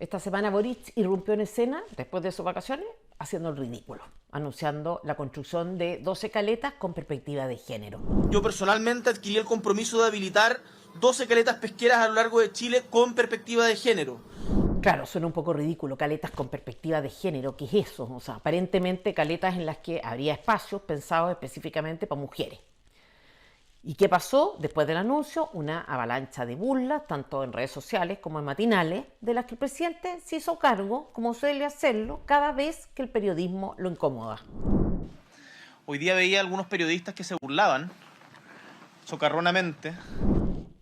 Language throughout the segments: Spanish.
Esta semana Boric irrumpió en escena, después de sus vacaciones, haciendo el ridículo, anunciando la construcción de 12 caletas con perspectiva de género. Yo personalmente adquirí el compromiso de habilitar 12 caletas pesqueras a lo largo de Chile con perspectiva de género. Claro, suena un poco ridículo, caletas con perspectiva de género, ¿qué es eso? O sea, aparentemente caletas en las que habría espacios pensados específicamente para mujeres. ¿Y qué pasó? Después del anuncio, una avalancha de burlas, tanto en redes sociales como en matinales, de las que el presidente se hizo cargo, como suele hacerlo, cada vez que el periodismo lo incomoda. Hoy día veía algunos periodistas que se burlaban, socarronamente.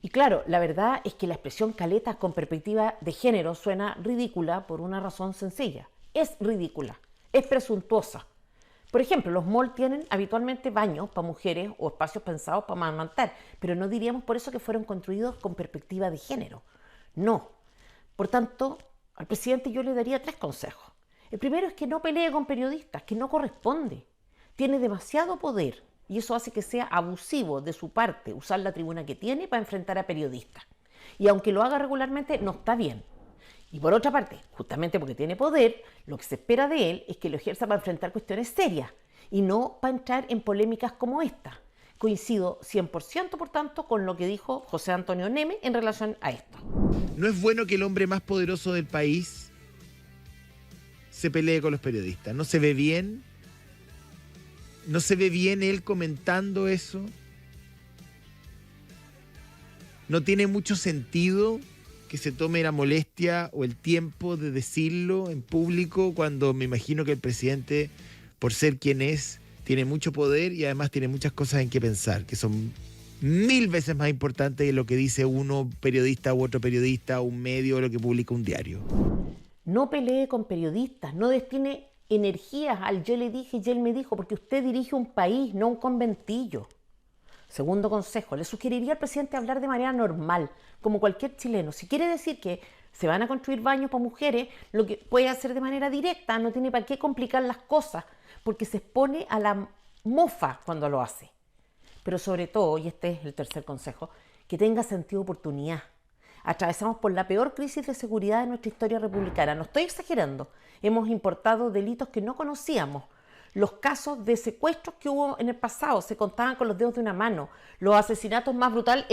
Y claro, la verdad es que la expresión caletas con perspectiva de género suena ridícula por una razón sencilla. Es ridícula, es presuntuosa. Por ejemplo, los malls tienen habitualmente baños para mujeres o espacios pensados para amamantar, pero no diríamos por eso que fueron construidos con perspectiva de género. No. Por tanto, al presidente yo le daría 3 consejos. El primero es que no pelee con periodistas, que no corresponde. Tiene demasiado poder y eso hace que sea abusivo de su parte usar la tribuna que tiene para enfrentar a periodistas. Y aunque lo haga regularmente, no está bien. Y por otra parte, justamente porque tiene poder, lo que se espera de él es que lo ejerza para enfrentar cuestiones serias y no para entrar en polémicas como esta. Coincido 100% por tanto con lo que dijo José Antonio Neme en relación a esto. No es bueno que el hombre más poderoso del país se pelee con los periodistas. No se ve bien. No se ve bien él comentando eso. No tiene mucho sentido que se tome la molestia o el tiempo de decirlo en público cuando me imagino que el presidente, por ser quien es, tiene mucho poder y además tiene muchas cosas en que pensar, que son 1000 veces más importantes que lo que dice uno periodista u otro periodista, un medio o lo que publica un diario. No pelee con periodistas, no destine energías al yo le dije y él me dijo, porque usted dirige un país, no un conventillo. Segundo consejo, le sugeriría al presidente hablar de manera normal, como cualquier chileno. Si quiere decir que se van a construir baños para mujeres, lo que puede hacer de manera directa, no tiene para qué complicar las cosas, porque se expone a la mofa cuando lo hace. Pero sobre todo, y este es el tercer consejo, que tenga sentido de oportunidad. Atravesamos por la peor crisis de seguridad de nuestra historia republicana. No estoy exagerando. Hemos importado delitos que no conocíamos. Los casos de secuestros que hubo en el pasado se contaban con los dedos de una mano. Los asesinatos más brutales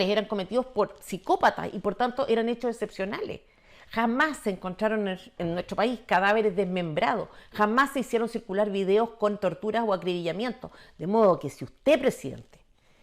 eran cometidos por psicópatas y por tanto eran hechos excepcionales. Jamás se encontraron en nuestro país cadáveres desmembrados. Jamás se hicieron circular videos con torturas o acribillamientos. De modo que si usted, presidente,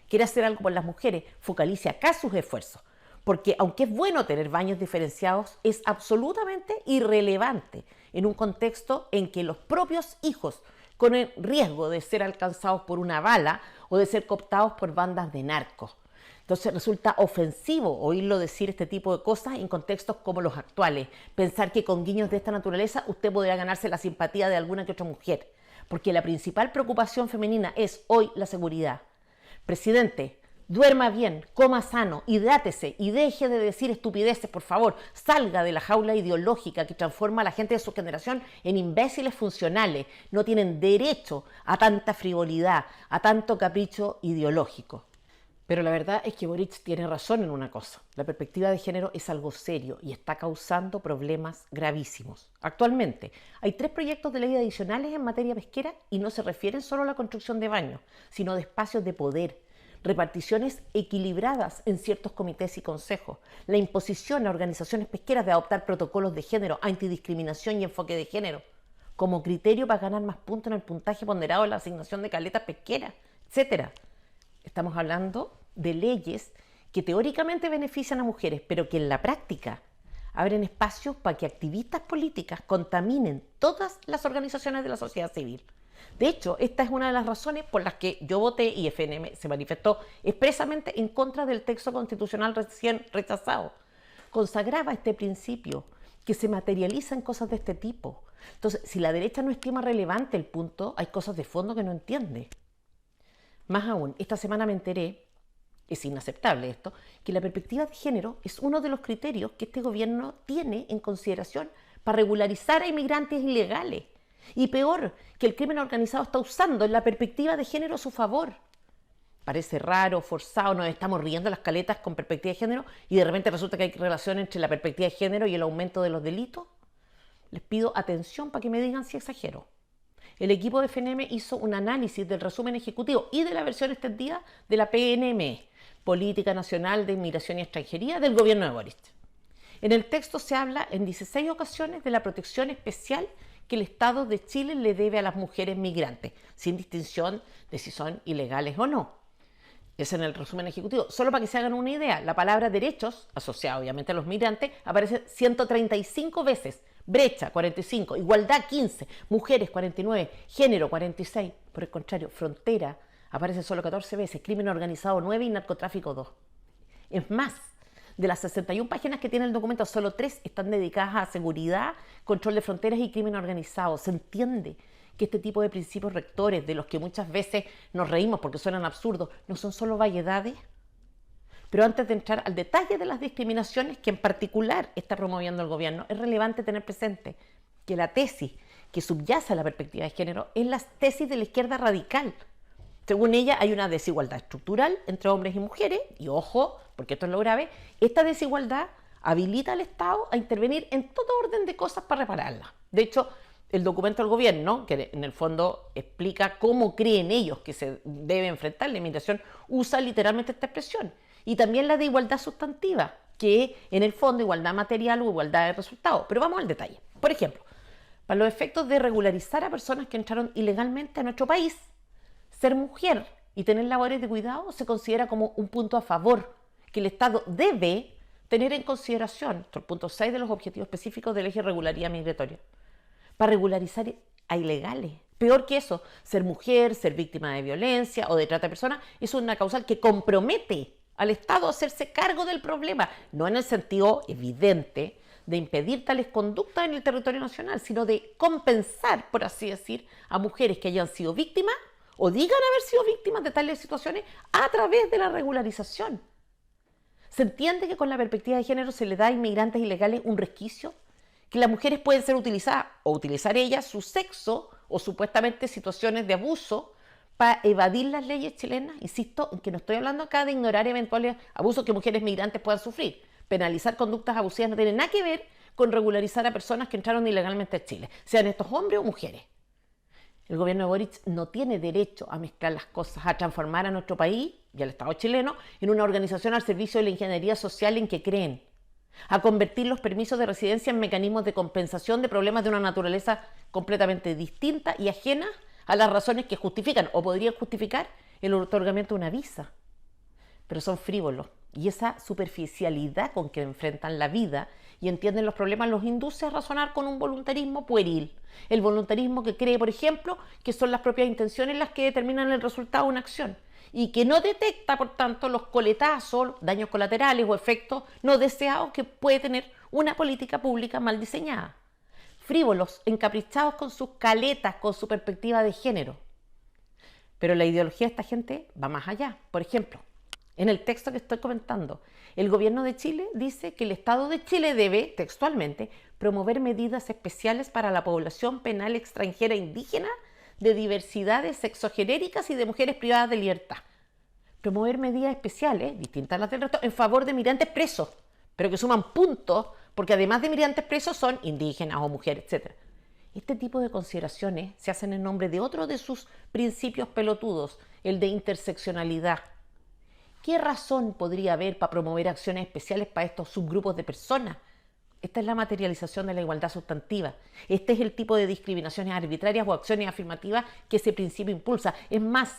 quiere hacer algo por las mujeres, focalice acá sus esfuerzos. Porque aunque es bueno tener baños diferenciados, es absolutamente irrelevante en un contexto en que los propios hijos corren riesgo de ser alcanzados por una bala o de ser cooptados por bandas de narcos. Entonces resulta ofensivo oírlo decir este tipo de cosas en contextos como los actuales. Pensar que con guiños de esta naturaleza usted podría ganarse la simpatía de alguna que otra mujer. Porque la principal preocupación femenina es hoy la seguridad. Presidente, duerma bien, coma sano, hidrátese y deje de decir estupideces, por favor. Salga de la jaula ideológica que transforma a la gente de su generación en imbéciles funcionales. No tienen derecho a tanta frivolidad, a tanto capricho ideológico. Pero la verdad es que Boric tiene razón en una cosa. La perspectiva de género es algo serio y está causando problemas gravísimos. Actualmente hay 3 proyectos de ley adicionales en materia pesquera y no se refieren solo a la construcción de baños, sino de espacios de poder, reparticiones equilibradas en ciertos comités y consejos, la imposición a organizaciones pesqueras de adoptar protocolos de género, antidiscriminación y enfoque de género, como criterio para ganar más puntos en el puntaje ponderado de la asignación de caletas pesqueras, etc. Estamos hablando de leyes que teóricamente benefician a mujeres, pero que en la práctica abren espacios para que activistas políticas contaminen todas las organizaciones de la sociedad civil. De hecho, esta es una de las razones por las que yo voté y FNM se manifestó expresamente en contra del texto constitucional recién rechazado. Consagraba este principio que se materializa en cosas de este tipo. Entonces, si la derecha no estima relevante el punto, hay cosas de fondo que no entiende. Más aún, esta semana me enteré, es inaceptable esto, que la perspectiva de género es uno de los criterios que este gobierno tiene en consideración para regularizar a inmigrantes ilegales. Y peor, que el crimen organizado está usando la perspectiva de género a su favor. parece raro, forzado, nos estamos riendo las caletas con perspectiva de género y de repente resulta que hay relación entre la perspectiva de género y el aumento de los delitos. Les pido atención para que me digan si exagero. El equipo de FNM hizo un análisis del resumen ejecutivo y de la versión extendida de la PNME, Política Nacional de Inmigración y Extranjería del gobierno de Boric. En el texto se habla en 16 ocasiones de la protección especial que el Estado de Chile le debe a las mujeres migrantes, sin distinción de si son ilegales o no. Es en el resumen ejecutivo. Solo para que se hagan una idea, la palabra derechos, asociada obviamente a los migrantes, aparece 135 veces. Brecha, 45. Igualdad, 15. Mujeres, 49. Género, 46. Por el contrario, frontera aparece solo 14 veces. Crimen organizado, 9 y narcotráfico, 2. Es más, de las 61 páginas que tiene el documento, solo 3 están dedicadas a seguridad, control de fronteras y crimen organizado. Se entiende que este tipo de principios rectores, de los que muchas veces nos reímos porque suenan absurdos, no son solo vaguedades. Pero antes de entrar al detalle de las discriminaciones que en particular está promoviendo el gobierno, es relevante tener presente que la tesis que subyace a la perspectiva de género es la tesis de la izquierda radical. Según ella, hay una desigualdad estructural entre hombres y mujeres, y ojo, porque esto es lo grave, esta desigualdad habilita al Estado a intervenir en todo orden de cosas para repararla. De hecho, el documento del gobierno, que en el fondo explica cómo creen ellos que se debe enfrentar la inmigración, usa literalmente esta expresión. Y también la de igualdad sustantiva, que en el fondo igualdad material o igualdad de resultados. Pero vamos al detalle. Por ejemplo, para los efectos de regularizar a personas que entraron ilegalmente a nuestro país, ser mujer y tener labores de cuidado se considera como un punto a favor, que el Estado debe tener en consideración, esto es el punto 6 de los objetivos específicos del eje de regularidad migratoria, para regularizar a ilegales. Peor que eso, ser mujer, ser víctima de violencia o de trata de personas, es una causal que compromete al Estado a hacerse cargo del problema, no en el sentido evidente de impedir tales conductas en el territorio nacional, sino de compensar, por así decir, a mujeres que hayan sido víctimas o digan haber sido víctimas de tales situaciones a través de la regularización. ¿Se entiende que con la perspectiva de género se le da a inmigrantes ilegales un resquicio? Que las mujeres pueden ser utilizadas o utilizar ellas su sexo o supuestamente situaciones de abuso para evadir las leyes chilenas. Insisto en que no estoy hablando acá de ignorar eventuales abusos que mujeres migrantes puedan sufrir. Penalizar conductas abusivas no tiene nada que ver con regularizar a personas que entraron ilegalmente a Chile, sean estos hombres o mujeres. El gobierno de Boric no tiene derecho a mezclar las cosas, a transformar a nuestro país y al Estado chileno en una organización al servicio de la ingeniería social en que creen, a convertir los permisos de residencia en mecanismos de compensación de problemas de una naturaleza completamente distinta y ajena a las razones que justifican o podrían justificar el otorgamiento de una visa. Pero son frívolos y esa superficialidad con que enfrentan la vida y entienden los problemas los induce a razonar con un voluntarismo pueril. El voluntarismo que cree, por ejemplo, que son las propias intenciones las que determinan el resultado de una acción y que no detecta, por tanto, los coletazos, daños colaterales o efectos no deseados que puede tener una política pública mal diseñada. Frívolos, encaprichados con sus caletas, con su perspectiva de género. Pero la ideología de esta gente va más allá. Por ejemplo, en el texto que estoy comentando, el gobierno de Chile dice que el Estado de Chile debe, textualmente, promover medidas especiales para la población penal extranjera indígena de diversidades sexogenéricas y de mujeres privadas de libertad. Promover medidas especiales, distintas a las del resto, en favor de migrantes presos, pero que suman puntos, porque además de migrantes presos son indígenas o mujeres, etc. Este tipo de consideraciones se hacen en nombre de otro de sus principios pelotudos, el de interseccionalidad. ¿Qué razón podría haber para promover acciones especiales para estos subgrupos de personas? Esta es la materialización de la igualdad sustantiva. Este es el tipo de discriminaciones arbitrarias o acciones afirmativas que ese principio impulsa. Es más,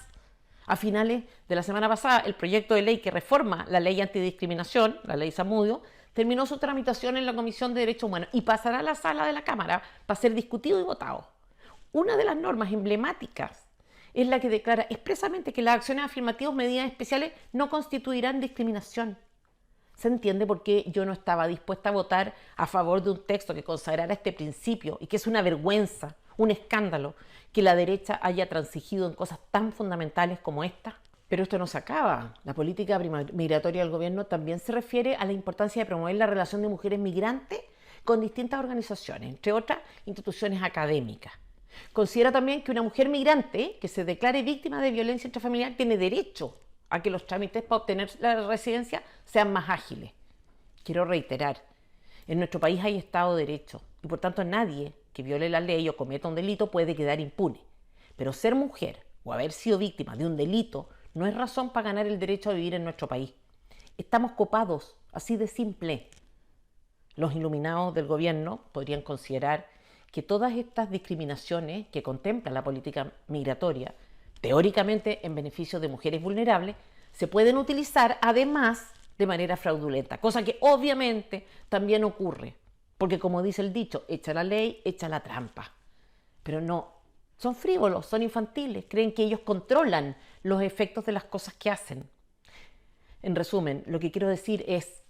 a finales de la semana pasada, el proyecto de ley que reforma la ley antidiscriminación, la ley Zamudio, terminó su tramitación en la Comisión de Derechos Humanos y pasará a la sala de la Cámara para ser discutido y votado. Una de las normas emblemáticas es la que declara expresamente que las acciones afirmativas o medidas especiales no constituirán discriminación. ¿Se entiende por qué yo no estaba dispuesta a votar a favor de un texto que consagrara este principio y que es una vergüenza, un escándalo, que la derecha haya transigido en cosas tan fundamentales como esta? Pero esto no se acaba. La política migratoria del gobierno también se refiere a la importancia de promover la relación de mujeres migrantes con distintas organizaciones, entre otras instituciones académicas. Considera también que una mujer migrante que se declare víctima de violencia intrafamiliar tiene derecho a que los trámites para obtener la residencia sean más ágiles. Quiero reiterar, en nuestro país hay Estado de Derecho y por tanto nadie que viole la ley o cometa un delito puede quedar impune. Pero ser mujer o haber sido víctima de un delito no es razón para ganar el derecho a vivir en nuestro país. Estamos copados, así de simple. Los iluminados del gobierno podrían considerar que todas estas discriminaciones que contempla la política migratoria, teóricamente en beneficio de mujeres vulnerables, se pueden utilizar además de manera fraudulenta, cosa que obviamente también ocurre, porque como dice el dicho, echa la ley, echa la trampa. Pero no, son frívolos, son infantiles, creen que ellos controlan los efectos de las cosas que hacen. En resumen, lo que quiero decir es,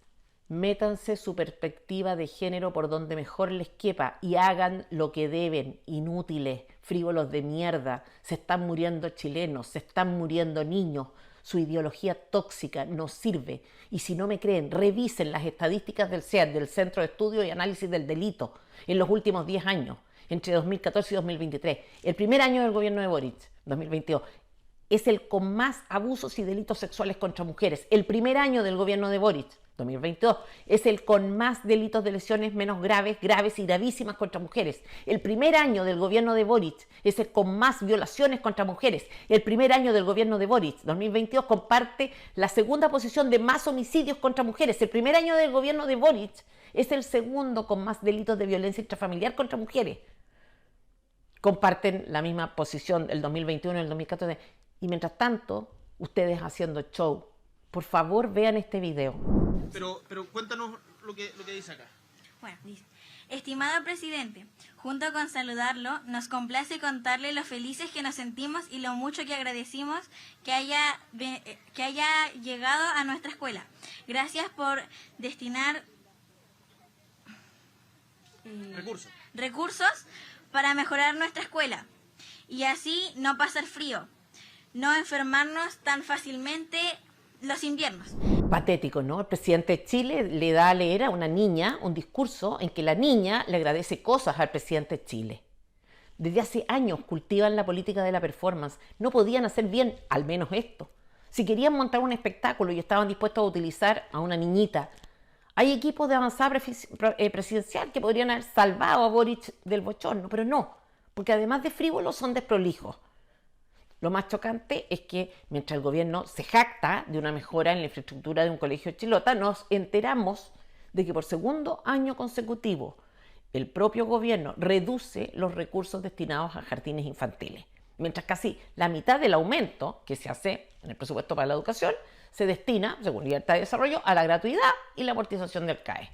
métanse su perspectiva de género por donde mejor les quepa y hagan lo que deben, inútiles, frívolos de mierda. Se están muriendo chilenos, se están muriendo niños. Su ideología tóxica no sirve. Y si no me creen, revisen las estadísticas del CEAD, del Centro de Estudio y Análisis del Delito, en los últimos 10 años, entre 2014 y 2023. El primer año del gobierno de Boric, 2022, es el con más abusos y delitos sexuales contra mujeres. El primer año del gobierno de Boric, 2022, es el con más delitos de lesiones menos graves, graves y gravísimas contra mujeres. El primer año del gobierno de Boric es el con más violaciones contra mujeres. El primer año del gobierno de Boric, 2022, comparte la segunda posición de más homicidios contra mujeres. El primer año del gobierno de Boric es el segundo con más delitos de violencia intrafamiliar contra mujeres. Comparten la misma posición el 2021 y el 2014. Y mientras tanto, ustedes haciendo show, por favor vean este video. Pero cuéntanos lo que dice acá. Bueno, dice: estimado presidente, junto con saludarlo, nos complace contarle lo felices que nos sentimos y lo mucho que agradecimos que haya llegado a nuestra escuela. Gracias por destinar recursos para mejorar nuestra escuela y así no pasar frío, no enfermarnos tan fácilmente los inviernos. Patético, ¿no? El presidente de Chile le da a leer a una niña un discurso en que la niña le agradece cosas al presidente de Chile. Desde hace años cultivan la política de la performance. No podían hacer bien, al menos esto. Si querían montar un espectáculo y estaban dispuestos a utilizar a una niñita, hay equipos de avanzada presidencial que podrían haber salvado a Boric del bochorno, pero no, porque además de frívolos son desprolijos. Lo más chocante es que mientras el gobierno se jacta de una mejora en la infraestructura de un colegio chilota, nos enteramos de que por segundo año consecutivo el propio gobierno reduce los recursos destinados a jardines infantiles, mientras casi la mitad del aumento que se hace en el presupuesto para la educación se destina, según Libertad de Desarrollo, a la gratuidad y la amortización del CAE.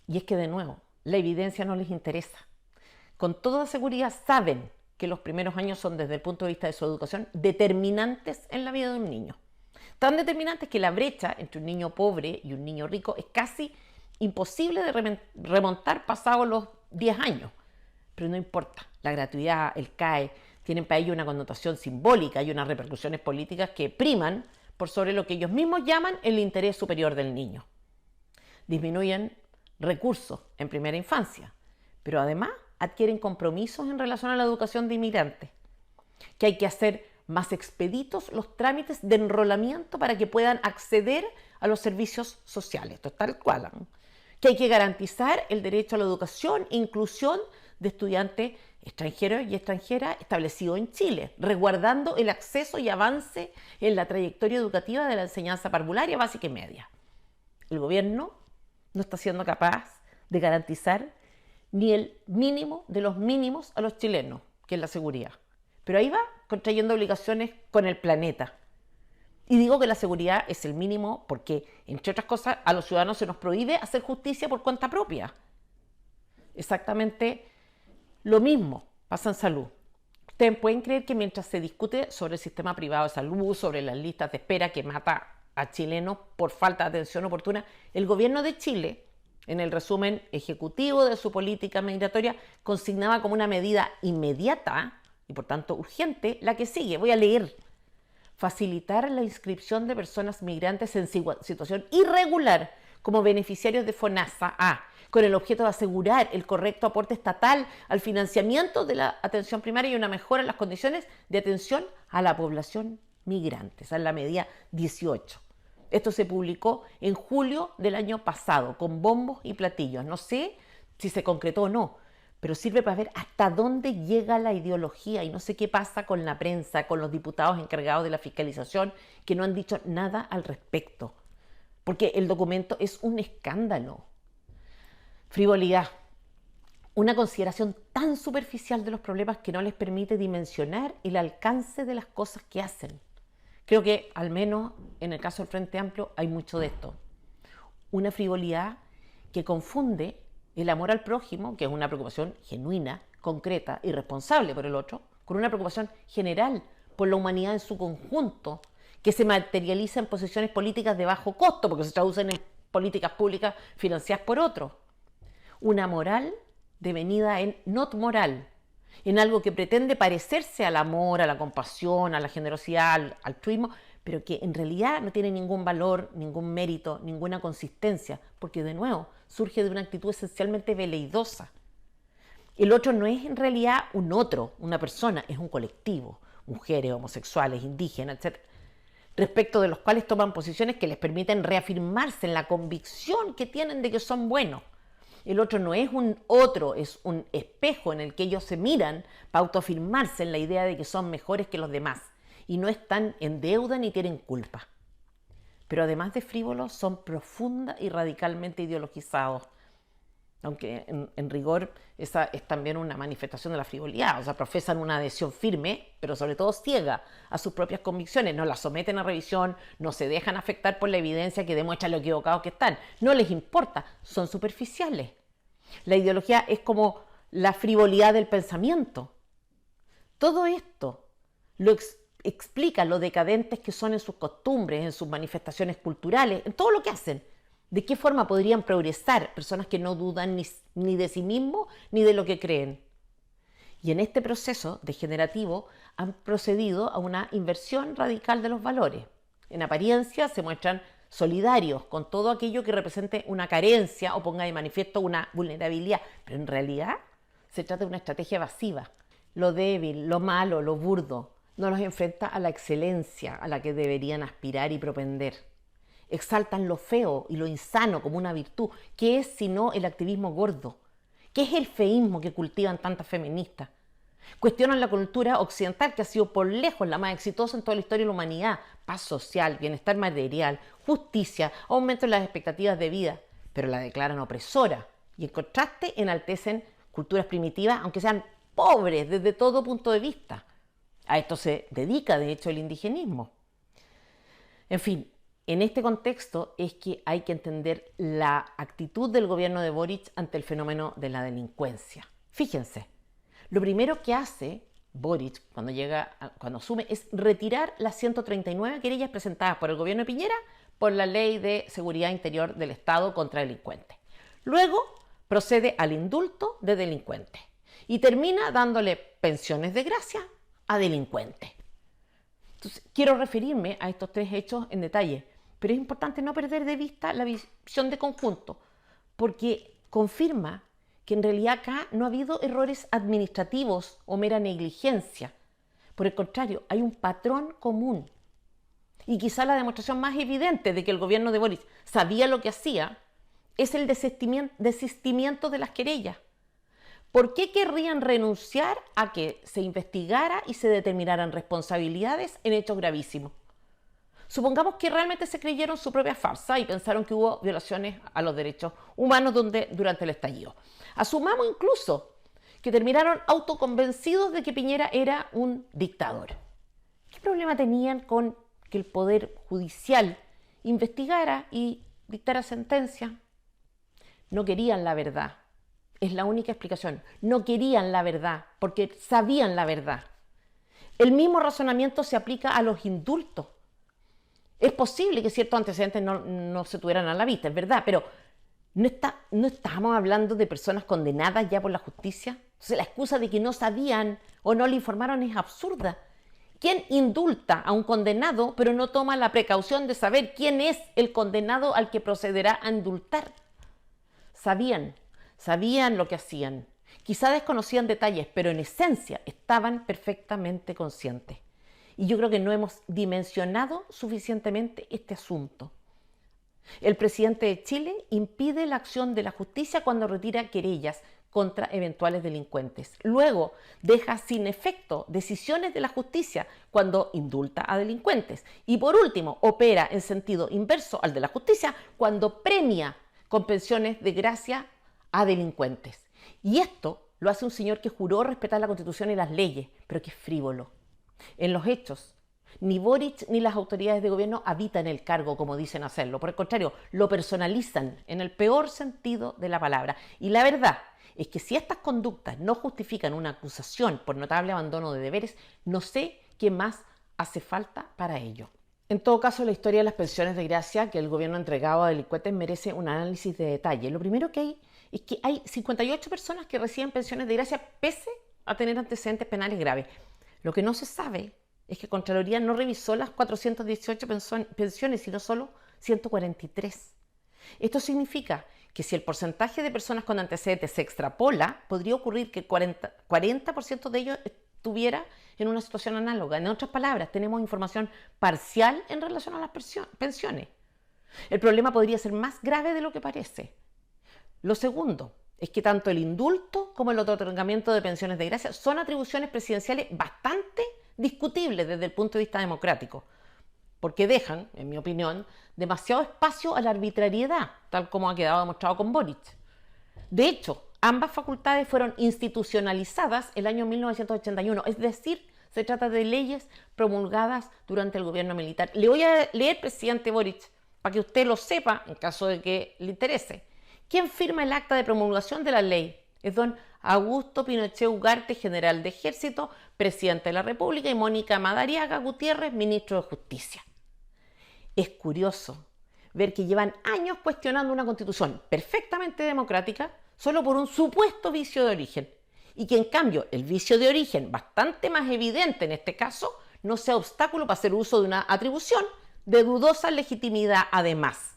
Y es que, de nuevo, la evidencia no les interesa. Con toda seguridad saben que los primeros años son, desde el punto de vista de su educación, determinantes en la vida de un niño. Tan determinantes que la brecha entre un niño pobre y un niño rico es casi imposible de remontar pasados los 10 años. Pero no importa, la gratuidad, el CAE, tienen para ello una connotación simbólica y unas repercusiones políticas que priman por sobre lo que ellos mismos llaman el interés superior del niño. Disminuyen recursos en primera infancia, pero además adquieren compromisos en relación a la educación de inmigrantes, que hay que hacer más expeditos los trámites de enrolamiento para que puedan acceder a los servicios sociales, esto es tal cual, ¿no? Que hay que garantizar el derecho a la educación e inclusión de estudiantes extranjeros y extranjeras establecidos en Chile, resguardando el acceso y avance en la trayectoria educativa de la enseñanza parvularia, básica y media. El gobierno no está siendo capaz de garantizar ni el mínimo de los mínimos a los chilenos, que es la seguridad. Pero ahí va, contrayendo obligaciones con el planeta. Y digo que la seguridad es el mínimo porque, entre otras cosas, a los ciudadanos se nos prohíbe hacer justicia por cuenta propia. Exactamente lo mismo pasa en salud. Ustedes pueden creer que mientras se discute sobre el sistema privado de salud, sobre las listas de espera que mata a chilenos por falta de atención oportuna, el gobierno de Chile, en el resumen ejecutivo de su política migratoria, consignaba como una medida inmediata y por tanto urgente la que sigue. Voy a leer. Facilitar la inscripción de personas migrantes en situación irregular como beneficiarios de FONASA con el objeto de asegurar el correcto aporte estatal al financiamiento de la atención primaria y una mejora en las condiciones de atención a la población migrantes, esa es la medida 18. Esto se publicó en julio del año pasado, con bombos y platillos. No sé si se concretó o no, pero sirve para ver hasta dónde llega la ideología y no sé qué pasa con la prensa, con los diputados encargados de la fiscalización, que no han dicho nada al respecto. Porque el documento es un escándalo. Frivolidad. Una consideración tan superficial de los problemas que no les permite dimensionar el alcance de las cosas que hacen. Creo que, al menos en el caso del Frente Amplio, hay mucho de esto. Una frivolidad que confunde el amor al prójimo, que es una preocupación genuina, concreta y responsable por el otro, con una preocupación general por la humanidad en su conjunto, que se materializa en posiciones políticas de bajo costo, porque se traducen en políticas públicas financiadas por otros. Una moral devenida en not moral, en algo que pretende parecerse al amor, a la compasión, a la generosidad, al altruismo, pero que en realidad no tiene ningún valor, ningún mérito, ninguna consistencia, porque de nuevo surge de una actitud esencialmente veleidosa. El otro no es en realidad un otro, una persona, es un colectivo, mujeres, homosexuales, indígenas, etc., respecto de los cuales toman posiciones que les permiten reafirmarse en la convicción que tienen de que son buenos. El otro no es un otro, es un espejo en el que ellos se miran para autoafirmarse en la idea de que son mejores que los demás y no están en deuda ni tienen culpa. Pero además de frívolos, son profunda y radicalmente ideologizados. Aunque en rigor esa es también una manifestación de la frivolidad, o sea, profesan una adhesión firme, pero sobre todo ciega a sus propias convicciones, no las someten a revisión, no se dejan afectar por la evidencia que demuestra lo equivocados que están, no les importa, son superficiales. La ideología es como la frivolidad del pensamiento. Todo esto lo explica lo decadentes que son en sus costumbres, en sus manifestaciones culturales, en todo lo que hacen. ¿De qué forma podrían progresar personas que no dudan ni de sí mismos ni de lo que creen? Y en este proceso degenerativo han procedido a una inversión radical de los valores. En apariencia se muestran solidarios con todo aquello que represente una carencia o ponga de manifiesto una vulnerabilidad, pero en realidad se trata de una estrategia evasiva. Lo débil, lo malo, lo burdo, no los enfrenta a la excelencia a la que deberían aspirar y propender. Exaltan lo feo y lo insano como una virtud. ¿Qué es sino el activismo gordo? ¿Qué es el feísmo que cultivan tantas feministas? Cuestionan la cultura occidental, que ha sido por lejos la más exitosa en toda la historia de la humanidad. Paz social, bienestar material, justicia, aumento en las expectativas de vida, pero la declaran opresora y en contraste enaltecen culturas primitivas, aunque sean pobres desde todo punto de vista. A esto se dedica, de hecho, el indigenismo. En fin, en este contexto es que hay que entender la actitud del gobierno de Boric ante el fenómeno de la delincuencia. Fíjense, lo primero que hace Boric cuando asume es retirar las 139 querellas presentadas por el gobierno de Piñera por la Ley de Seguridad Interior del Estado contra delincuentes. Luego procede al indulto de delincuentes y termina dándole pensiones de gracia a delincuentes. Entonces, quiero referirme a estos tres hechos en detalle, pero es importante no perder de vista la visión de conjunto, porque confirma que en realidad acá no ha habido errores administrativos o mera negligencia. Por el contrario, hay un patrón común. Y quizá la demostración más evidente de que el gobierno de Boric sabía lo que hacía es el desistimiento de las querellas. ¿Por qué querrían renunciar a que se investigara y se determinaran responsabilidades en hechos gravísimos? Supongamos que realmente se creyeron su propia farsa y pensaron que hubo violaciones a los derechos humanos durante el estallido. Asumamos incluso que terminaron autoconvencidos de que Piñera era un dictador. ¿Qué problema tenían con que el Poder Judicial investigara y dictara sentencia? No querían la verdad. Es la única explicación. No querían la verdad porque sabían la verdad. El mismo razonamiento se aplica a los indultos. Es posible que ciertos antecedentes no se tuvieran a la vista, es verdad, pero ¿no estábamos hablando de personas condenadas ya por la justicia? Entonces la excusa de que no sabían o no le informaron es absurda. ¿Quién indulta a un condenado pero no toma la precaución de saber quién es el condenado al que procederá a indultar? Sabían lo que hacían. Quizá desconocían detalles, pero en esencia estaban perfectamente conscientes. Y yo creo que no hemos dimensionado suficientemente este asunto. El presidente de Chile impide la acción de la justicia cuando retira querellas contra eventuales delincuentes. Luego deja sin efecto decisiones de la justicia cuando indulta a delincuentes. Y por último, opera en sentido inverso al de la justicia cuando premia con pensiones de gracia a delincuentes. Y esto lo hace un señor que juró respetar la Constitución y las leyes, pero que es frívolo. En los hechos, ni Boric ni las autoridades de gobierno habitan el cargo como dicen hacerlo. Por el contrario, lo personalizan en el peor sentido de la palabra. Y la verdad es que si estas conductas no justifican una acusación por notable abandono de deberes, no sé qué más hace falta para ello. En todo caso, la historia de las pensiones de gracia que el gobierno ha entregado a delincuentes merece un análisis de detalle. Lo primero que hay es que hay 58 personas que reciben pensiones de gracia pese a tener antecedentes penales graves. Lo que no se sabe es que Contraloría no revisó las 418 pensiones, sino solo 143. Esto significa que si el porcentaje de personas con antecedentes se extrapola, podría ocurrir que el 40% de ellos estuviera en una situación análoga. En otras palabras, tenemos información parcial en relación a las pensiones. El problema podría ser más grave de lo que parece. Lo segundo es que tanto el indulto como el otorgamiento de pensiones de gracia son atribuciones presidenciales bastante discutibles desde el punto de vista democrático, porque dejan, en mi opinión, demasiado espacio a la arbitrariedad, tal como ha quedado demostrado con Boric. De hecho, ambas facultades fueron institucionalizadas el año 1981, es decir, se trata de leyes promulgadas durante el gobierno militar. Le voy a leer, presidente Boric, para que usted lo sepa, en caso de que le interese. ¿Quién firma el acta de promulgación de la ley? Es don Augusto Pinochet Ugarte, general de Ejército, presidente de la República, y Mónica Madariaga Gutiérrez, ministro de Justicia. Es curioso ver que llevan años cuestionando una constitución perfectamente democrática solo por un supuesto vicio de origen, y que en cambio el vicio de origen, bastante más evidente en este caso, no sea obstáculo para hacer uso de una atribución de dudosa legitimidad además.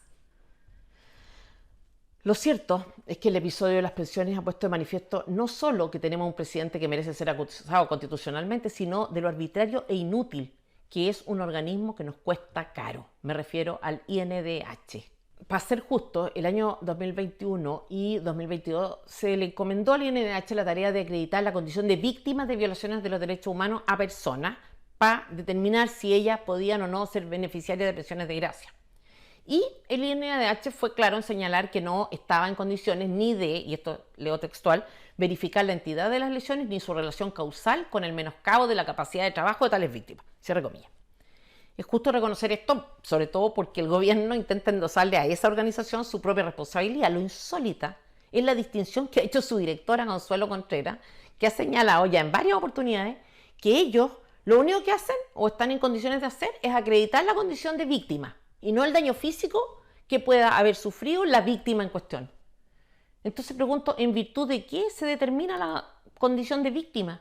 Lo cierto es que el episodio de las pensiones ha puesto de manifiesto no solo que tenemos un presidente que merece ser acusado constitucionalmente, sino de lo arbitrario e inútil que es un organismo que nos cuesta caro. Me refiero al INDH. Para ser justo, el año 2021 y 2022 se le encomendó al INDH la tarea de acreditar la condición de víctimas de violaciones de los derechos humanos a personas para determinar si ellas podían o no ser beneficiarias de pensiones de gracia. Y el INDH fue claro en señalar que no estaba en condiciones ni de, y esto leo textual, verificar la entidad de las lesiones ni su relación causal con el menoscabo de la capacidad de trabajo de tales víctimas. Cierre comillas. Es justo reconocer esto, sobre todo porque el gobierno intenta endosarle a esa organización su propia responsabilidad. Lo insólita es la distinción que ha hecho su directora Consuelo Contreras, que ha señalado ya en varias oportunidades que ellos lo único que hacen o están en condiciones de hacer es acreditar la condición de víctima y no el daño físico que pueda haber sufrido la víctima en cuestión. Entonces pregunto, ¿en virtud de qué se determina la condición de víctima?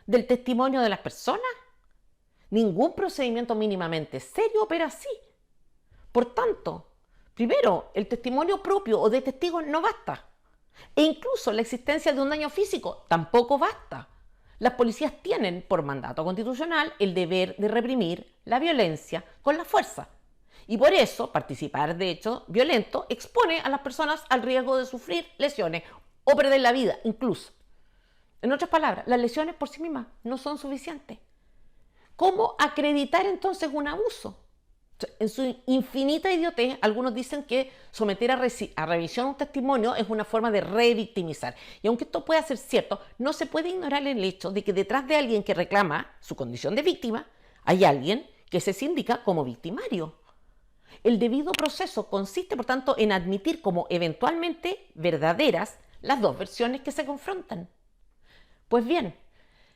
¿Del testimonio de las personas? Ningún procedimiento mínimamente serio opera así. Por tanto, primero, el testimonio propio o de testigos no basta. E incluso la existencia de un daño físico tampoco basta. Las policías tienen, por mandato constitucional, el deber de reprimir la violencia con la fuerza. Y por eso, participar de hechos violentos expone a las personas al riesgo de sufrir lesiones o perder la vida, incluso. En otras palabras, las lesiones por sí mismas no son suficientes. ¿Cómo acreditar entonces un abuso? En su infinita idiotez, algunos dicen que someter a revisión un testimonio es una forma de revictimizar. Y aunque esto pueda ser cierto, no se puede ignorar el hecho de que detrás de alguien que reclama su condición de víctima, hay alguien que se sindica como victimario. El debido proceso consiste, por tanto, en admitir como eventualmente verdaderas las dos versiones que se confrontan. Pues bien,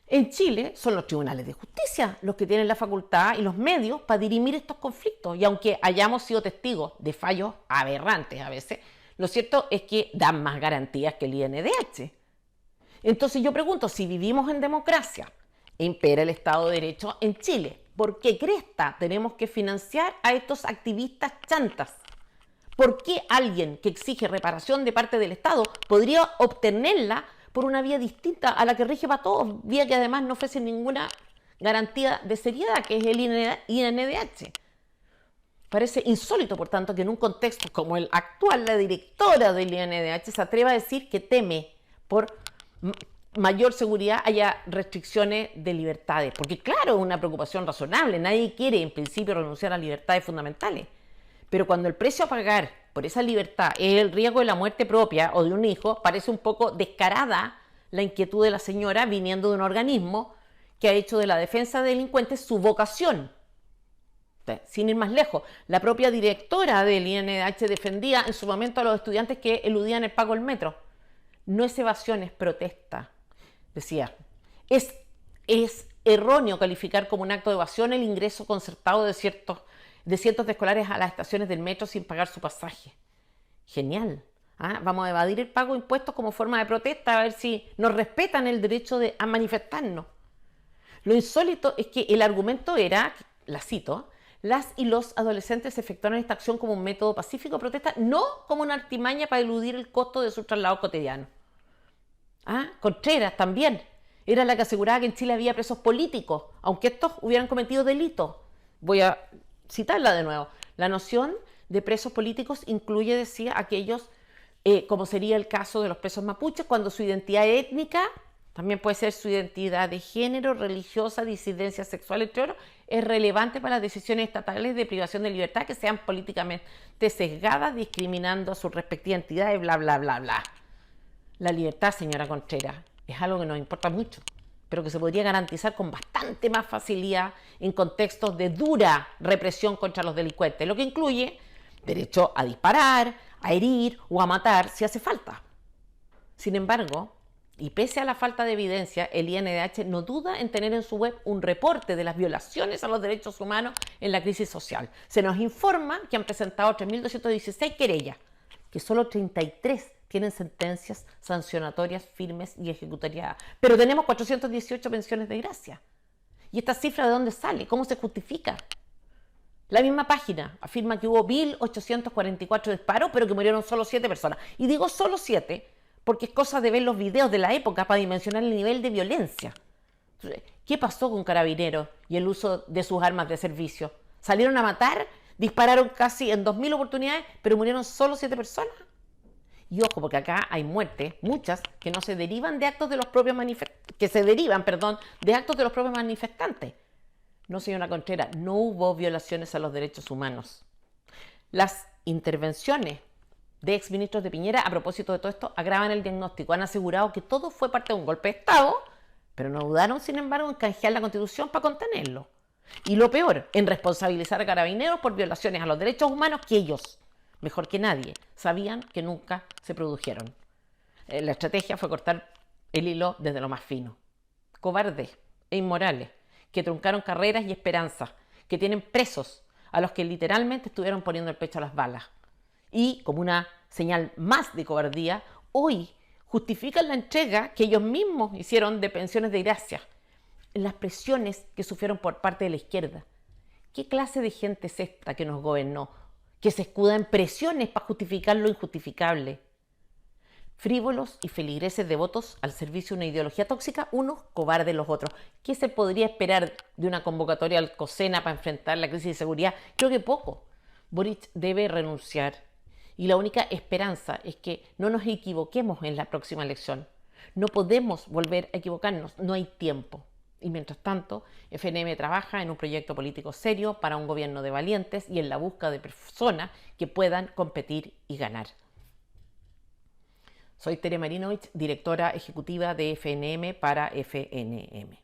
en Chile son los tribunales de justicia los que tienen la facultad y los medios para dirimir estos conflictos. Y aunque hayamos sido testigos de fallos aberrantes a veces, lo cierto es que dan más garantías que el INDH. Entonces yo pregunto, si vivimos en democracia e impera el Estado de Derecho en Chile, ¿por qué cresta tenemos que financiar a estos activistas chantas? ¿Por qué alguien que exige reparación de parte del Estado podría obtenerla por una vía distinta a la que rige para todos, vía que además no ofrece ninguna garantía de seriedad, que es el INDH. Parece insólito, por tanto, que en un contexto como el actual, la directora del INDH se atreva a decir que teme por mayor seguridad haya restricciones de libertades. Porque claro, es una preocupación razonable. Nadie quiere, en principio, renunciar a libertades fundamentales. Pero cuando el precio a pagar por esa libertad es el riesgo de la muerte propia o de un hijo, parece un poco descarada la inquietud de la señora viniendo de un organismo que ha hecho de la defensa de delincuentes su vocación. Sin ir más lejos, la propia directora del INDH defendía en su momento a los estudiantes que eludían el pago del metro. No es evasión, es protesta. Decía, es erróneo calificar como un acto de evasión el ingreso concertado de cientos de escolares a las estaciones del metro sin pagar su pasaje. Genial. Vamos a evadir el pago de impuestos como forma de protesta, a ver si nos respetan el derecho a manifestarnos. Lo insólito es que el argumento era, la cito, las y los adolescentes efectuaron esta acción como un método pacífico de protesta, no como una artimaña para eludir el costo de su traslado cotidiano. Contreras también era la que aseguraba que en Chile había presos políticos, aunque estos hubieran cometido delitos. Voy a citarla de nuevo. La noción de presos políticos incluye, decía, aquellos, como sería el caso de los presos mapuches, cuando su identidad étnica, también puede ser su identidad de género, religiosa, disidencia sexual, entre otros, es relevante para las decisiones estatales de privación de libertad que sean políticamente sesgadas, discriminando a sus respectivas entidades, bla, bla, bla, bla. La libertad, señora Contreras, es algo que nos importa mucho, pero que se podría garantizar con bastante más facilidad en contextos de dura represión contra los delincuentes, lo que incluye derecho a disparar, a herir o a matar si hace falta. Sin embargo, y pese a la falta de evidencia, el INDH no duda en tener en su web un reporte de las violaciones a los derechos humanos en la crisis social. Se nos informa que han presentado 3.216 querellas, que solo 33 tienen sentencias sancionatorias firmes y ejecutariadas. Pero tenemos 418 pensiones de gracia. ¿Y esta cifra de dónde sale? ¿Cómo se justifica? La misma página afirma que hubo 1.844 disparos, pero que murieron solo 7 personas. Y digo solo 7 porque es cosa de ver los videos de la época para dimensionar el nivel de violencia. ¿Qué pasó con Carabineros y el uso de sus armas de servicio? ¿Salieron a matar? Dispararon casi en 2.000 oportunidades, pero murieron solo 7 personas. Y ojo, porque acá hay muertes, muchas, que no se derivan de actos de los propios de actos de los propios manifestantes. No, señora Contreras, no hubo violaciones a los derechos humanos. Las intervenciones de exministros de Piñera a propósito de todo esto agravan el diagnóstico. Han asegurado que todo fue parte de un golpe de Estado, pero no dudaron, sin embargo, en canjear la Constitución para contenerlo. Y lo peor, en responsabilizar a Carabineros por violaciones a los derechos humanos que ellos, mejor que nadie, sabían que nunca se produjeron. La estrategia fue cortar el hilo desde lo más fino. Cobardes e inmorales, que truncaron carreras y esperanzas, que tienen presos a los que literalmente estuvieron poniendo el pecho a las balas. Y, como una señal más de cobardía, hoy justifican la entrega que ellos mismos hicieron de pensiones de gracia, en las presiones que sufrieron por parte de la izquierda. ¿Qué clase de gente es esta que nos gobernó, que se escuda en presiones para justificar lo injustificable? Frívolos y feligreses devotos al servicio de una ideología tóxica, unos cobardes los otros. ¿Qué se podría esperar de una convocatoria alcocena para enfrentar la crisis de seguridad? Creo que poco. Boric debe renunciar. Y la única esperanza es que no nos equivoquemos en la próxima elección. No podemos volver a equivocarnos, no hay tiempo. Y mientras tanto, FNM trabaja en un proyecto político serio para un gobierno de valientes y en la búsqueda de personas que puedan competir y ganar. Soy Tere Marinovich, directora ejecutiva de FNM para FNM.